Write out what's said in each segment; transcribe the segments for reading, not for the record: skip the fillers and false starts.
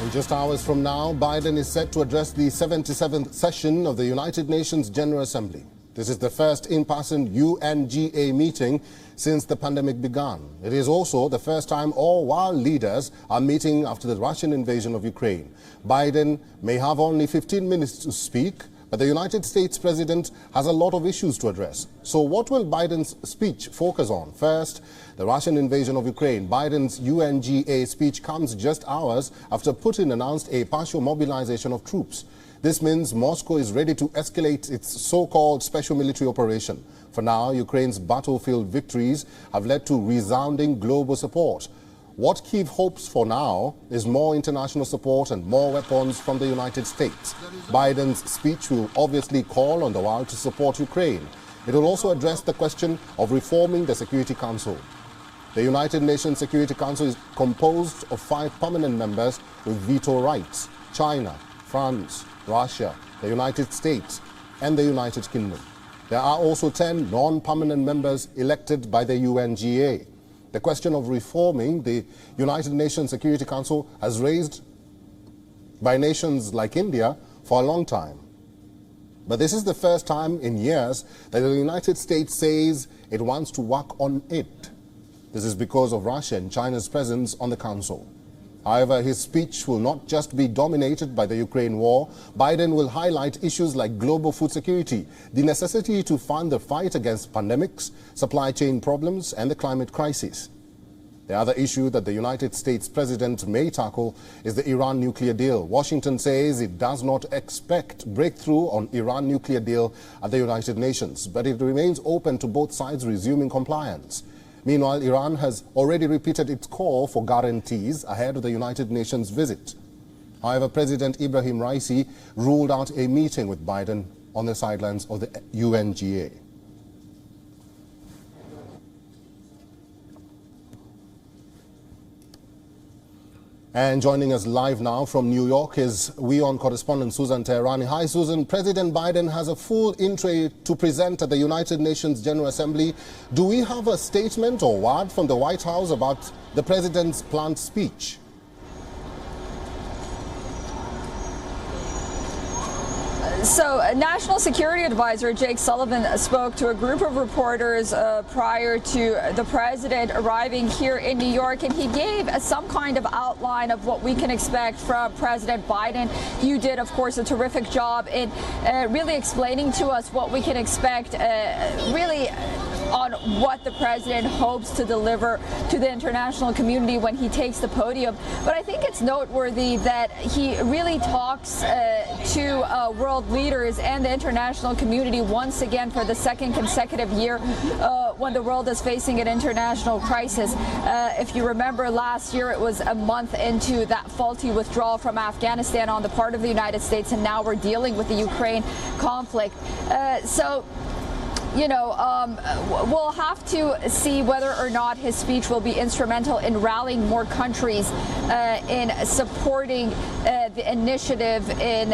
In just hours from now, Biden is set to address the 77th session of the United Nations General Assembly. This is the first in-person UNGA meeting since the pandemic began. It is also the first time all world leaders are meeting after the Russian invasion of Ukraine. Biden may have only 15 minutes to speak, but the United States president has a lot of issues to address. So what will Biden's speech focus on? First, the Russian invasion of Ukraine. Biden's UNGA speech comes just hours after Putin announced a partial mobilization of troops. This means Moscow is ready to escalate its so-called special military operation. For now, Ukraine's battlefield victories have led to resounding global support. What Kyiv hopes for now is more international support and more weapons from the United States. Biden's speech will obviously call on the world to support Ukraine. It will also address the question of reforming the Security Council. The United Nations Security Council is composed of 5 permanent members with veto rights: China, France, Russia, the United States, and the United Kingdom. There are also 10 non-permanent members elected by the UNGA. The question of reforming the United Nations Security Council has raised by nations like India for a long time. But this is the first time in years that the United States says it wants to work on it. This is because of Russia and China's presence on the council. However, his speech will not just be dominated by the Ukraine war. Biden will highlight issues like global food security, the necessity to fund the fight against pandemics, supply chain problems, and the climate crisis. The other issue that the United States president may tackle is the Iran nuclear deal. Washington says it does not expect breakthrough on Iran nuclear deal at the United Nations, but it remains open to both sides resuming compliance. Meanwhile, Iran has already repeated its call for guarantees ahead of the United Nations visit. However, President Ibrahim Raisi ruled out a meeting with Biden on the sidelines of the UNGA. And joining us live now from New York is WION correspondent Susan Teherani. Hi, Susan. President Biden has a full entry to present at the United Nations General Assembly. Do we have a statement or word from the White House about the president's planned speech? So, National Security Advisor Jake Sullivan spoke to a group of reporters prior to the president arriving here in New York, and he gave some kind of outline of what we can expect from President Biden. You did, of course, a terrific job in really explaining to us what we can expect, really on what the president hopes to deliver to the international community when he takes the podium. But I think it's noteworthy that he really talks to world leaders and the international community once again for the second consecutive year when the world is facing an international crisis. If you remember, last year it was a month into that faulty withdrawal from Afghanistan on the part of the United States, and now we're dealing with the Ukraine conflict. We'll have to see whether or not his speech will be instrumental in rallying more countries in supporting the initiative in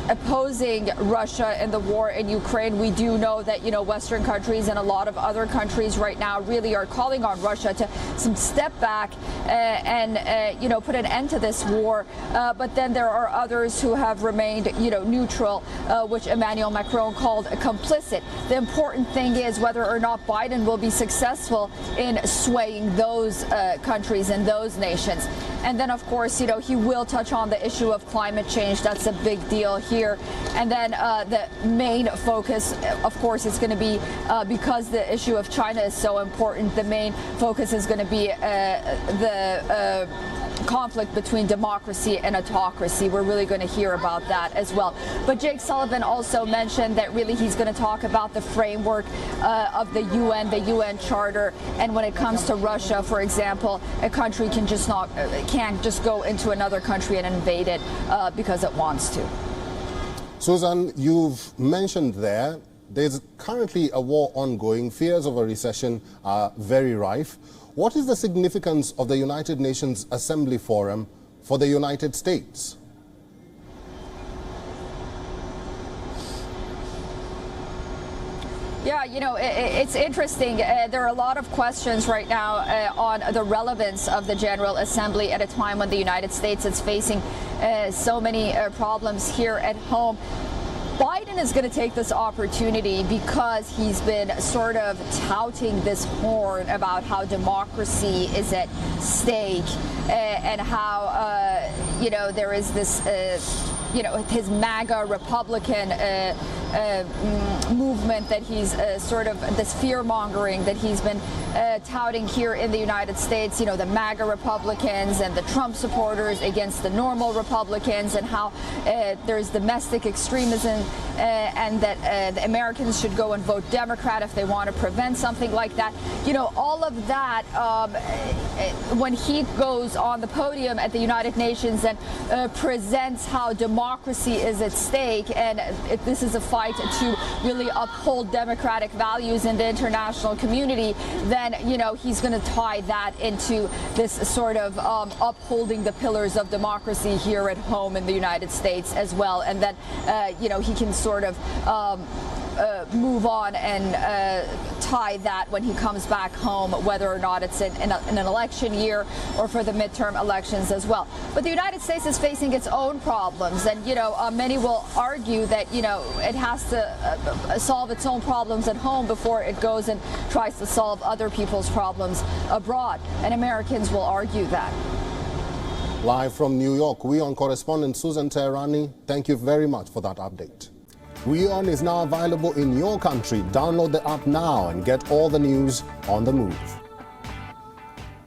opposing Russia in the war in Ukraine. We do know that, Western countries and a lot of other countries right now really are calling on Russia to step back and put an end to this war. But then there are others who have remained, neutral, which Emmanuel Macron called complicit. The important thing is whether or not Biden will be successful in swaying those countries and those nations. And then, of course, he will touch on the issue of climate change. That's a big deal here. And then the main focus, of course, is going to be, because the issue of China is so important, the main focus is going to be the conflict between democracy and autocracy. We're really going to hear about that as well. But Jake Sullivan also mentioned that really he's going to talk about the framework of the UN Charter. And when it comes to Russia, for example, a country can't just go into another country and invade it because it wants to. Susan, you've mentioned there's currently a war ongoing. Fears of a recession are very rife. What is the significance of the United Nations Assembly Forum for the United States? Yeah, you know, it's interesting. There are a lot of questions right now on the relevance of the General Assembly at a time when the United States is facing so many problems here at home. Biden is going to take this opportunity because he's been sort of touting this horn about how democracy is at stake and how, you know, there is this, you know, his MAGA Republican movement that he's sort of this fear-mongering that he's been touting here in the United States, you know, the MAGA Republicans and the Trump supporters against the normal Republicans, and how there's domestic extremism and that the Americans should go and vote Democrat if they want to prevent something like that. You know, all of that, when he goes on the podium at the United Nations and presents how democracy is at stake, and this is a fight to really uphold democratic values in the international community, then, you know, he's going to tie that into this sort of upholding the pillars of democracy here at home in the United States as well. And then, you know, he can sort of move on and tie that when he comes back home, whether or not it's in an election year or for the midterm elections as well. But the United States is facing its own problems, and, you know, many will argue that, you know, it has to solve its own problems at home before it goes and tries to solve other people's problems abroad, and Americans will argue that. Live from New York, WION correspondent Susan Teherani, thank you very much for that update. WION is now available in your country. Download the app now and get all the news on the move.